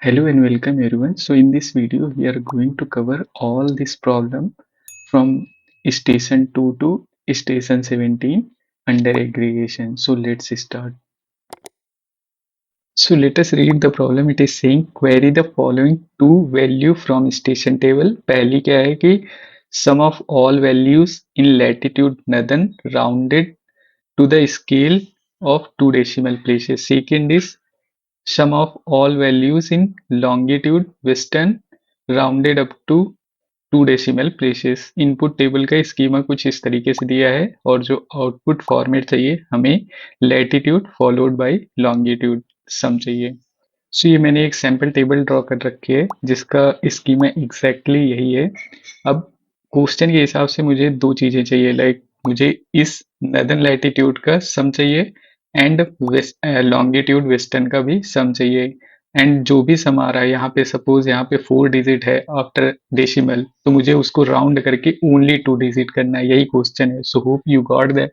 Hello and welcome everyone. So in this video we are going to cover all this problem from station 2 to station 17 under aggregation. So let's start. So let us read the problem. It is saying query the following two value from station table. पहली क्या है कि sum of all values in latitude northern rounded to the scale of two decimal places. Second is sum of all values in longitude western rounded up to two decimal places. Input table का schema कुछ इस तरीके से दिया है और जो output format चाहिए हमें लैटिट्यूड फॉलोड बाय लॉन्गिट्यूड सम चाहिए। सो ये मैंने एक सैंपल टेबल ड्रॉ कर रखी है जिसका स्कीमा एग्जैक्टली यही है। अब क्वेश्चन के हिसाब से मुझे दो चीजें चाहिए, लाइक मुझे इस नदर्न लैटिट्यूड का सम चाहिए एंड लॉन्गिट्यूड वेस्टर्न का भी सम चाहिए। एंड जो भी सम आ रहा है यहाँ पे, सपोज यहाँ पे 4 डिजिट है आफ्टर डेसिमल, तो मुझे उसको राउंड करके ओनली 2 डिजिट करना है। यही क्वेश्चन है। So hope you got the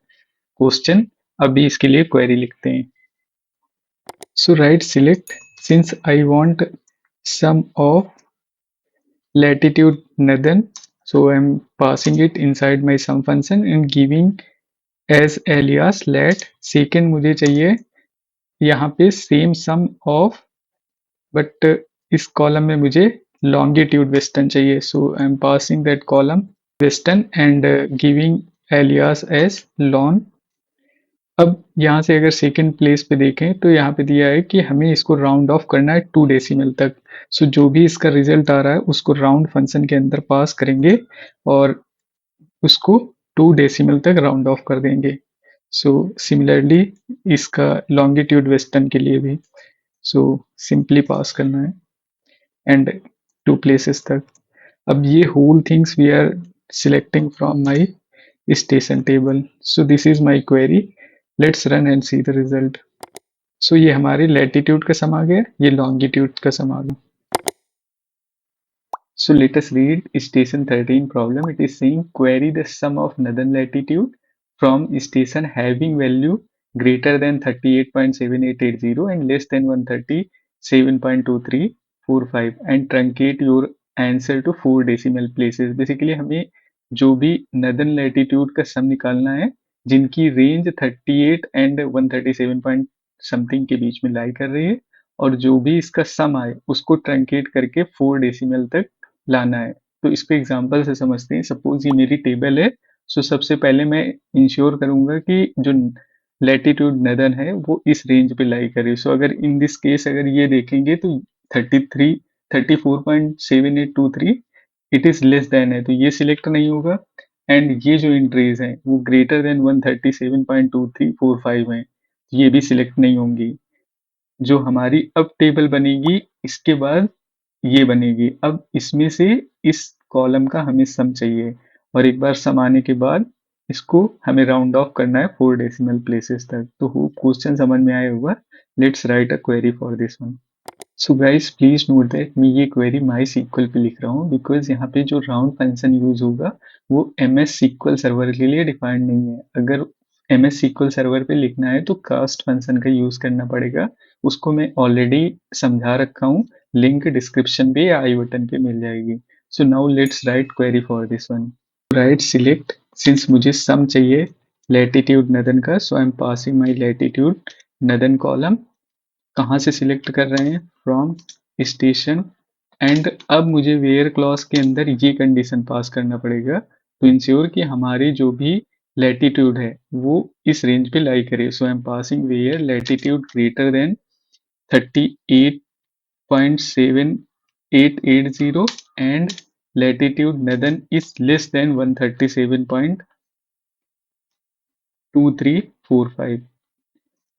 question. अभी इसके लिए क्वेरी लिखते हैं। So right select, since I want sum of latitude northern, so I'm passing it inside my sum function and giving as alias let। second मुझे चाहिए यहाँ पे same some of, but इस कॉलम में मुझे longitude western चाहिए। so I'm passing that column western and giving alias as lon। अब यहाँ से अगर सेकंड प्लेस पे देखें तो यहाँ पे दिया है कि हमें इसको राउंड ऑफ करना है 2 डेसिमल तक। सो जो भी इसका रिजल्ट आ रहा है उसको राउंड फंक्शन के अंदर पास करेंगे और उसको 2 डेसिमल तक राउंड ऑफ कर देंगे। सो सिमिलरली इसका लॉन्गिट्यूड वेस्टर्न के लिए भी सो सिंपली पास करना है एंड 2 प्लेसेस तक। अब ये whole things we are selecting from my station table. So this is my query. Let's run and see the result. So ये हमारे लैटिट्यूड का सम आ गया, ये लॉन्गिट्यूड का सम आ गया। So let us read station 13 problem. It is saying query the sum of northern latitude from station having value greater than 38.7880 and less than 137.2345 and truncate your answer to 4 decimal places। Basically हमें जो भी northern latitude का sum निकालना है जिनकी range 38 and 137 point something के बीच में लाई कर रही है, और जो भी इसका सम आए उसको ट्रंकेट करके 4 डेसिमल तक लाना है। तो इसको एग्जांपल से समझते हैं। सपोज ये मेरी टेबल है। सो सबसे पहले मैं इंश्योर करूंगा कि जो लैटिट्यूड नदर्न है वो इस रेंज पे लाई करे। सो अगर इन दिस केस अगर ये देखेंगे तो 34.7823 इट इज लेस देन है, तो ये सिलेक्ट नहीं होगा। एंड ये जो एंट्रीज हैं वो ग्रेटर देन 137.2345 हैं, ये भी सिलेक्ट नहीं होंगी। जो हमारी अब टेबल बनेगी इसके बाद ये बनेगी। अब इसमें से इस कॉलम का हमें सम चाहिए और एक बार सम आने के बाद इसको हमें राउंड ऑफ करना है 4 डेसिमल प्लेसेस तक। तो होप क्वेश्चन समझ में आया होगा। Let's write a query for this one. So guys please note that मैं ये क्वेरी माई सीक्वल पे लिख रहा हूँ बिकॉज यहाँ पे जो राउंड फंक्शन यूज होगा वो MS सीक्वल सर्वर के लिए डिफाइंड नहीं है। अगर MS सीक्वल सर्वर पे लिखना है तो कास्ट फंक्शन का यूज करना पड़ेगा। उसको मैं ऑलरेडी समझा रखा हूँ, लिंक डिस्क्रिप्शन पे या आई बटन पे मिल जाएगी। So now let's write query for this one. Write select, since मुझे सम चाहिए लैटिट्यूड नदन का, so I am passing my latitude northern column. कहाँ से सिलेक्ट कर रहे हैं? From station. एंड अब मुझे वेयर क्लॉज के अंदर ये कंडीशन पास करना पड़ेगा तो इंश्योर कि हमारी जो भी लैटिट्यूड है वो इस रेंज पे लाई करे। So I am passing where latitude greater than 38.7880 and latitude northern is less than 137.2345।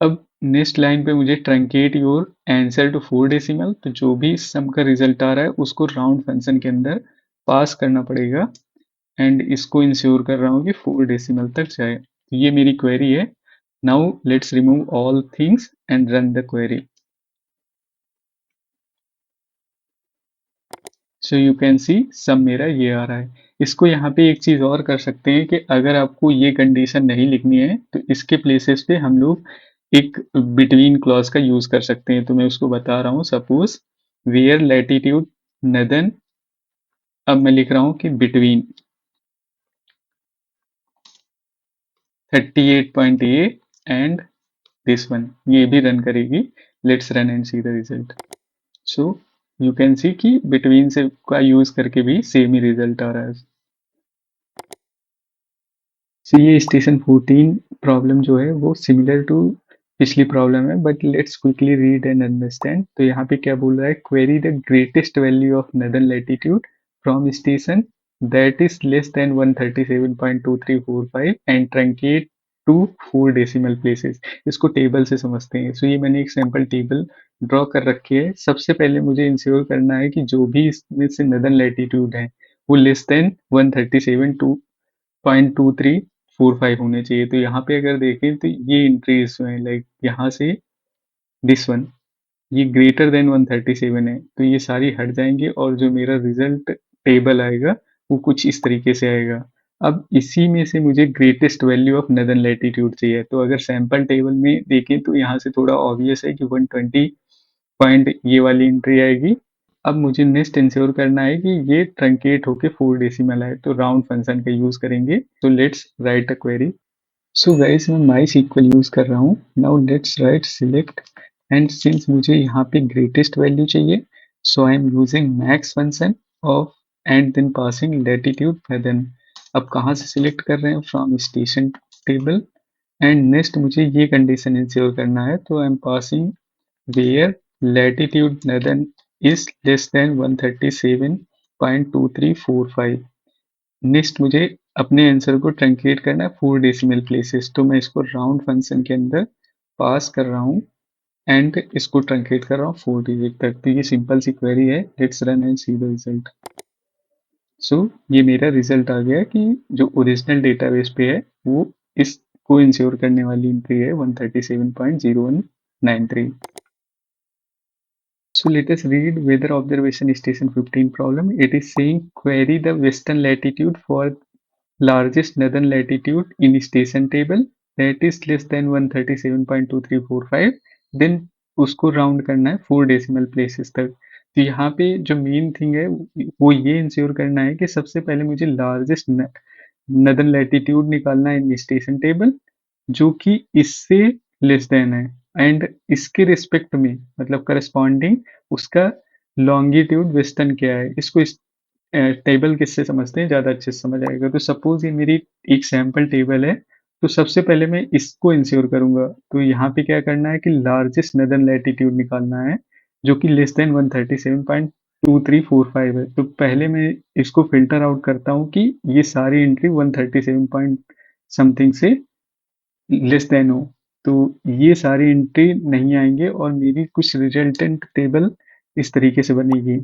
अब नेक्स्ट लाइन पे मुझे truncate your answer to 4 decimal, तो जो भी सम का रिजल्ट आ रहा है उसको राउंड फंक्शन के अंदर पास करना पड़ेगा एंड इसको इंश्योर कर रहा हूँ कि 4 डेसिमल तक जाए। तो ये मेरी क्वेरी है। Now let's remove all things and run the query. So you can see some मेरा ये आ रहा है। इसको यहाँ पे एक चीज और कर सकते हैं कि अगर आपको ये कंडीशन नहीं लिखनी है तो इसके प्लेसेस पे हम लोग एक बिटवीन क्लॉज का यूज कर सकते हैं। तो मैं उसको बता रहा हूँ। सपोज वेयर लैटिट्यूड नदन, अब मैं लिख रहा हूँ कि बिटवीन 38.8 एंड दिस वन, ये भी रन करेगी। Let's run and see the result. So you can सी कि बिटवीन से का यूज करके भी सेम ही रिजल्ट आ रहा है। सो ये स्टेशन 14 प्रॉब्लम जो है वो सिमिलर टू पिछली प्रॉब्लम है, but let's quickly read and understand. तो यहाँ पे क्या बोल रहा है, query the greatest value of northern latitude from station that is less than 137.2345 and truncate to 4 decimal places. इसको टेबल से समझते हैं। सो ये मैंने एक सैम्पल टेबल ड्रॉ कर रखी है। सबसे पहले मुझे इंश्योर करना है कि जो भी इसमें से नदन लैटिट्यूड है वो लेस देन 137.2345 होने चाहिए। तो यहाँ पे अगर देखें तो ये इंट्रीज जो है लाइक यहाँ से दिस वन, ये ग्रेटर देन 137 है, तो ये सारी हट जाएंगी और जो मेरा रिजल्ट टेबल आएगा वो कुछ इस तरीके से आएगा। अब इसी में से मुझे greatest value of northern latitude चाहिए। तो अगर सैंपल टेबल में देखें तो यहाँ से थोड़ा ऑब्वियस है कि 120 पॉइंट ये वाली एंट्री आएगी। अब मुझे नेक्स्ट इंश्योर करना है कि ये ट्रंकेट होके 4 डेसिमल आए, तो राउंड फंक्शन का यूज करेंगे। तो let's write a query. So guys मैं माई सीक्वल यूज कर रहा हूँ। Now let's write select, and since मुझे यहाँ पे ग्रेटेस्ट वैल्यू चाहिए, so I am using max function of and then passing latitude northern. अब कहाँ से सिलेक्ट कर रहे हैं, from station table. And next मुझे ये कंडीशन इंश्योर करना है, तो I am passing where latitude northern is less than 137.2345। Next मुझे अपने आंसर को ट्रंकेट करना है 4 डेसिमल प्लेसेस, तो मैं इसको राउंड फंक्शन के अंदर पास कर रहा हूँ एंड इसको ट्रंकेट कर रहा हूँ 4 डिजिट तक। तो ये सिंपल सी क्वेरी है। Let's run and see the result. So ये मेरा रिजल्ट आ गया कि जो ओरिजिनल डेटाबेस पे है वो इसको इंश्योर करने वाली एंट्री है 137.0193। So let us read weather observation station 15 problem. It is saying query the western latitude for largest northern latitude in station table that is less than 137.2345, then उसको round करना है 4 डेसिमल प्लेसेस तक। तो यहाँ पे जो main thing है वो ये इंश्योर करना है कि सबसे पहले मुझे लार्जेस्ट नदर्न लैटिट्यूड निकालना है इन स्टेशन टेबल जो कि इससे लेस देन है, एंड इसके रिस्पेक्ट में मतलब करस्पॉन्डिंग उसका लॉन्गिट्यूड वेस्टर्न क्या है। इसको इस टेबल किससे समझते हैं, ज़्यादा अच्छे से समझ आएगा। तो सपोज ये मेरी एक सैम्पल टेबल है, तो सबसे पहले मैं इसको इंश्योर करूंगा। तो यहाँ पे क्या करना है कि लार्जेस्ट नदर्न लैटिट्यूड निकालना है जो कि लेस देन 137.2345 है। तो पहले मैं इसको फिल्टर आउट करता हूँ कि ये सारी एंट्री 137 पॉइंट समथिंग से लेस देन हो, तो ये सारी एंट्री नहीं आएंगे और मेरी कुछ रिजल्टेंट टेबल इस तरीके से बनेगी।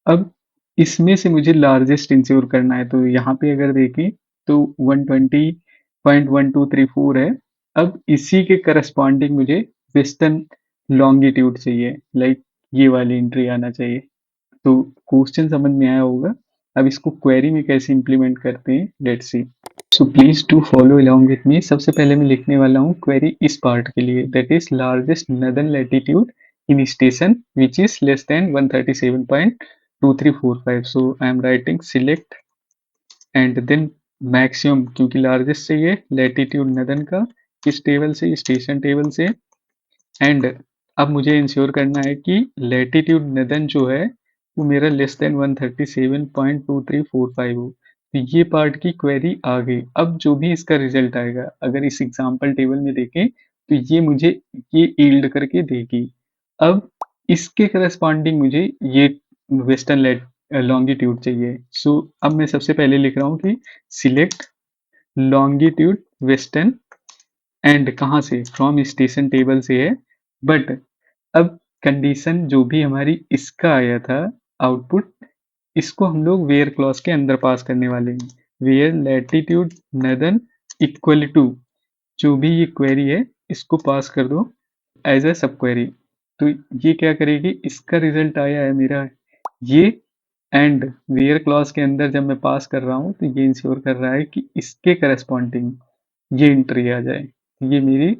अब इसमें से मुझे लार्जेस्ट इंश्योर करना है, तो यहाँ पे अगर देखें तो 120.1234 है। अब इसी के करस्पॉन्डिंग मुझे वेस्टर्न लॉन्गिट्यूड चाहिए, लाइक ये वाली एंट्री आना चाहिए। तो क्वेश्चन समझ में आया होगा। अब इसको क्वेरी में कैसे इंप्लीमेंट करते हैं, let's see. So please to follow along with me. सबसे पहले मैं लिखने वाला हूँ क्वेरी इस पार्ट के लिए, that is largest northern latitude in station which is less than 137.2345। So I am writing select and then maximum, क्योंकि लार्जेस्ट चाहिए लैटिट्यूड नदर्न का, किस टेबल से, स्टेशन टेबल से। एंड अब मुझे इंश्योर करना है कि लैटिट्यूड नदन जो है वो मेरा लेस देन 137.2345 हो। तो ये पार्ट की क्वेरी आ गई। अब जो भी इसका रिजल्ट आएगा, अगर इस एग्जांपल टेबल में देखें तो ये मुझे ये यील्ड करके देगी। अब इसके करस्पॉन्डिंग मुझे ये वेस्टर्न लॉन्गिट्यूड चाहिए। सो अब मैं सबसे पहले लिख रहा हूँ कि सिलेक्ट लॉन्गिट्यूड वेस्टर्न, एंड कहाँ से, फ्रॉम स्टेशन टेबल से है। बट अब कंडीशन जो भी हमारी इसका आया था आउटपुट, इसको हम लोग वेयर क्लॉज के अंदर पास करने वाले हैं। Where latitude northern equal to, जो भी ये क्वेरी है इसको पास कर दो एज अ सब क्वेरी। तो ये क्या करेगी, इसका रिजल्ट आया है मेरा ये, एंड वेयर क्लॉज के अंदर जब मैं पास कर रहा हूँ तो ये इंश्योर कर रहा है कि इसके करस्पॉन्डिंग ये एंट्री आ जाए। ये मेरी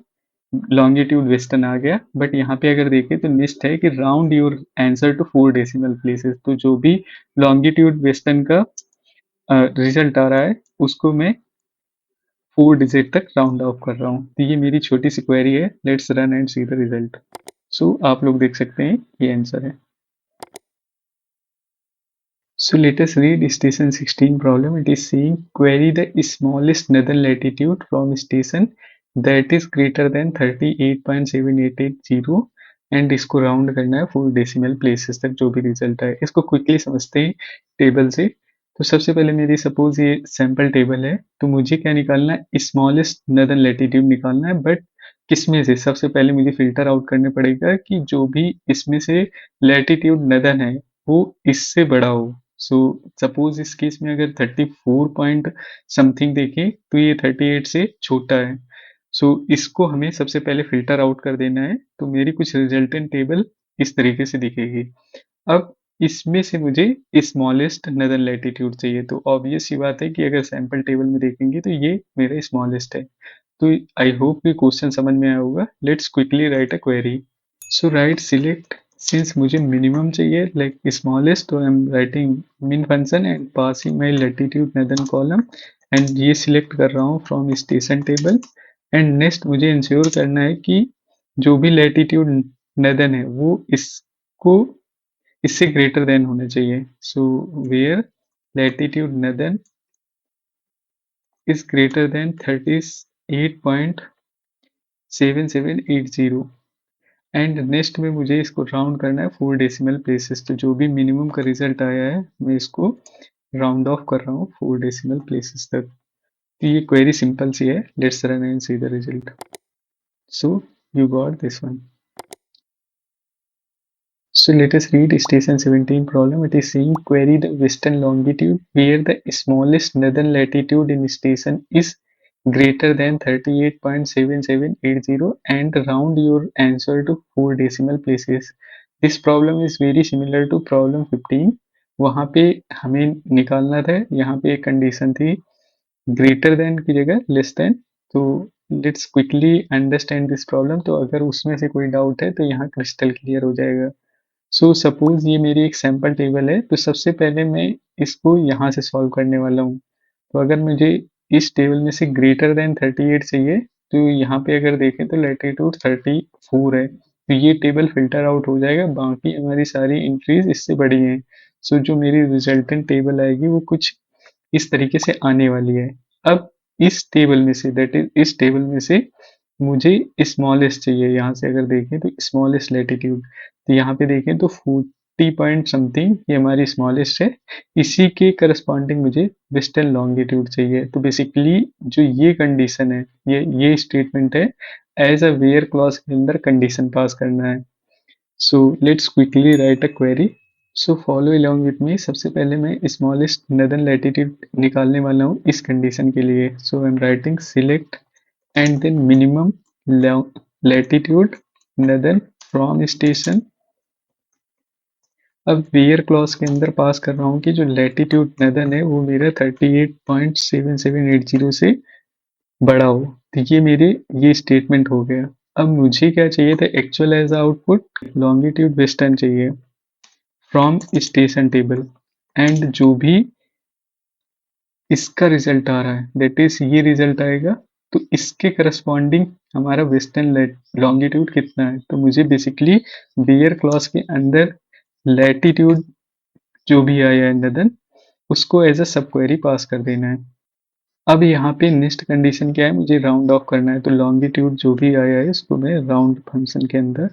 लॉन्गिट्यूड वेस्टर्न आ गया, बट यहाँ पे अगर देखें तो लिस्ट है कि round your answer to 4 decimal places. तो जो भी लॉन्गिट्यूड वेस्टर्न का रिजल्ट आ रहा है उसको मैं 4 डिजिट तक राउंड ऑफ कर रहा हूँ। तो ये मेरी छोटी सी क्वेरी है। Let's run and see the result. So आप लोग देख सकते हैं ये आंसर है। So let us read station 16 problem. It is saying query the smallest northern latitude from station that is greater than 38.7880 and इसको राउंड करना है 4 डेसिमल प्लेसेस तक जो भी रिजल्ट है। इसको क्विकली समझते हैं टेबल से। तो सबसे पहले मेरी सपोज ये सैम्पल टेबल है, तो मुझे क्या निकालना है, स्मॉलेस्ट नॉर्दर्न लैटिट्यूड निकालना है। बट किसमें से, सबसे पहले मुझे फिल्टर आउट करने पड़ेगा कि जो भी इसमें से लैटिट्यूड नॉर्दर्न है वो इससे बड़ा हो। सो सपोज इस केस में अगर 34 पॉइंट समथिंग देखें तो ये 38 से छोटा है। सो इसको हमें सबसे पहले फिल्टर आउट कर देना है। तो मेरी कुछ रिजल्टेंट टेबल इस तरीके से दिखेगी। अब इसमें से मुझे स्मॉलेस्ट नॉर्दर्न लैटिट्यूड चाहिए। तो ऑब्वियस सी बात है कि अगर सैंपल टेबल में देखेंगे तो ये मेरा स्मॉलेस्ट है। तो आई होप कि क्वेश्चन समझ में आया होगा। Let's quickly right a query. So right select, since मुझे मिनिमम चाहिए लाइक स्मॉलेस्ट, तो I am writing min function and passing my latitude northern column and ये सिलेक्ट कर रहा हूँ from station table. And next मुझे इंश्योर करना है कि जो भी लैटिट्यूड नॉर्दर्न है वो इसको इससे ग्रेटर देन होना चाहिए। So where latitude northern is greater than 38.7780 and next में मुझे इसको राउंड करना है 4 डेसिमल प्लेसेस। तो जो भी मिनिमम का रिजल्ट आया है मैं इसको राउंड ऑफ कर रहा हूँ 4 डेसिमल प्लेसेस तक। तो ये क्वेरी सिंपल सी है। Let's run and see the result. So you got this one. So let us read station 17 problem. It is saying query the western longitude where the smallest northern latitude in station is greater than 38.7780 and round your answer to 4 decimal places. This problem is very similar to problem 15. वहाँ पे हमें निकालना था, यहाँ पे एक condition थी greater than की जगह लेस देन। तो let's quickly understand this problem. तो अगर उसमें से कोई डाउट है तो यहाँ क्रिस्टल क्लियर हो जाएगा। सो सपोज ये मेरी एक सैम्पल टेबल है, तो सबसे पहले मैं इसको यहाँ से सॉल्व करने वाला हूँ। तो अगर मुझे इस टेबल में से ग्रेटर देन 38 चाहिए, तो यहाँ पे अगर देखें तो लैटिट्यूड 34 है, तो ये टेबल फिल्टर आउट हो जाएगा। बाकी हमारी सारी इंट्रीज इससे बड़ी हैं। सो जो मेरी रिजल्टेंट टेबल आएगी वो कुछ इस तरीके से आने वाली है। अब इस टेबल में से, दैट इज इस टेबल में से मुझे स्मॉलेस्ट चाहिए। यहाँ से अगर देखें तो स्मॉलेस्ट लैटिट्यूड, तो यहाँ पे देखें तो 40 पॉइंट समथिंग ये हमारी स्मॉलेस्ट है। इसी के करस्पॉन्डिंग मुझे वेस्टर्न लॉन्गिट्यूड चाहिए। तो बेसिकली जो ये कंडीशन है, ये स्टेटमेंट है, एज अ वेयर क्लॉज के अंदर कंडीशन पास करना है। So let's quickly right a query. So follow along with me. सबसे पहले मैं स्मॉलेस्ट नॉर्दर्न लैटिट्यूड निकालने वाला हूँ इस कंडीशन के लिए। So I am writing select and then minimum latitude northern from station। अब वेयर क्लॉज के अंदर पास कर रहा हूँ कि जो लैटिट्यूड नॉर्दर्न है वो मेरा 38.7780 से बड़ा हो। तो ये मेरे ये स्टेटमेंट हो गया। अब मुझे क्या चाहिए था, actual as output longitude western चाहिए फ्रॉम स्टेशन टेबल। एंड जो भी इसका रिजल्ट आ रहा है दैट इज ये रिजल्ट आएगा, तो इसके करस्पॉन्डिंग हमारा वेस्टर्न लॉन्गिट्यूड कितना है। तो मुझे बेसिकली बेयर क्लॉज के अंदर लैटिट्यूड जो भी आया है नदन, उसको एज अ सब क्वेरी पास कर देना है। अब यहाँ पे नेक्स्ट कंडीशन क्या है, मुझे राउंड ऑफ करना है। तो लॉन्गिट्यूड जो भी आया है उसको मैं राउंड फंक्शन के अंदर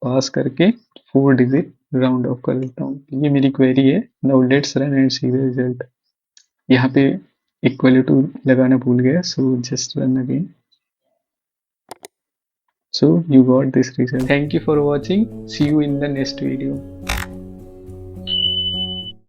पास करके 4 डिजिट राउंड ऑफ कर देता हूँ। ये मेरी क्वेरी है। Now let's run and see the result. यहाँ पे इक्वल टू लगाना भूल गया, so just run again. So you got this result. Thank you for watching. See you in the next video.